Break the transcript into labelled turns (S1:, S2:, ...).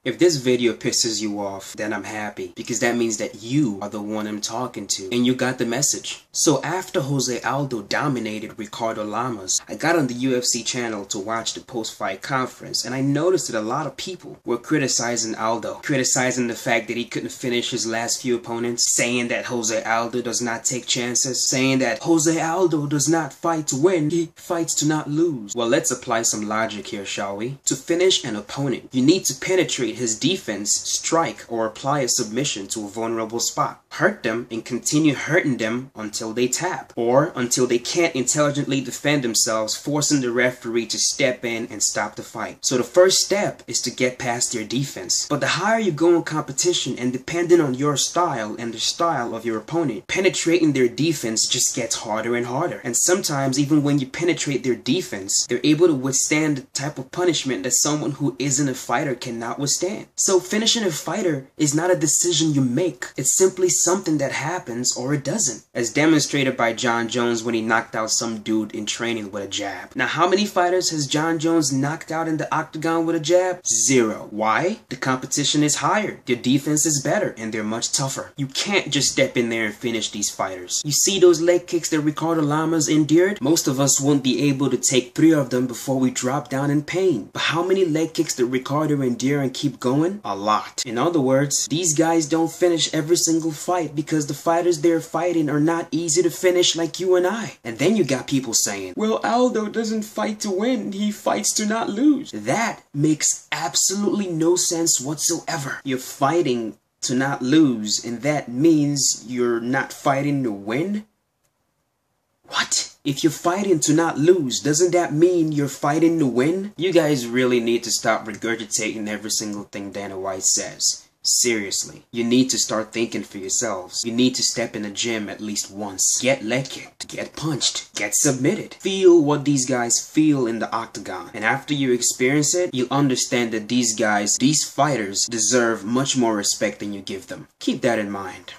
S1: If this video pisses you off, then I'm happy, because that means that you are the one I'm talking to, and you got the message. So after Jose Aldo dominated Ricardo Lamas, I got on the UFC channel to watch the post-fight conference, and I noticed that a lot of people were criticizing Aldo, criticizing the fact that he couldn't finish his last few opponents, saying that Jose Aldo does not take chances, saying that Jose Aldo does not fight to win, he fights to not lose. Well, let's apply some logic here, shall we? To finish an opponent, you need to penetrate his defense, strike, or apply a submission to a vulnerable spot. Hurt them and continue hurting them until they tap, or until they can't intelligently defend themselves, forcing the referee to step in and stop the fight. So the first step is to get past their defense. But the higher you go in competition, and depending on your style and the style of your opponent, penetrating their defense just gets harder and harder. And sometimes even when you penetrate their defense, they're able to withstand the type of punishment that someone who isn't a fighter cannot withstand. So finishing a fighter is not a decision you make. It's simply something that happens or it doesn't, as demonstrated by John Jones when he knocked out some dude in training with a jab. Now, how many fighters has John Jones knocked out in the octagon with a jab? 0. Why? The competition is higher, their defense is better, and they're much tougher. You can't just step in there and finish these fighters. You see those leg kicks that Ricardo Lamas endured? Most of us won't be able to take 3 of them before we drop down in pain. But how many leg kicks did Ricardo endure and keep going? A lot. In other words, these guys don't finish every single fight because the fighters they're fighting are not easy to finish like you and I. And then you got people saying, well, Aldo doesn't fight to win, he fights to not lose. That makes absolutely no sense whatsoever. You're fighting to not lose, and that means you're not fighting to win? What? If you're fighting to not lose, doesn't that mean you're fighting to win? You guys really need to stop regurgitating every single thing Dana White says. Seriously, you need to start thinking for yourselves. You need to step in the gym at least once. Get leg kicked, get punched, get submitted. Feel what these guys feel in the octagon. And after you experience it, you'll understand that these guys, these fighters, deserve much more respect than you give them. Keep that in mind.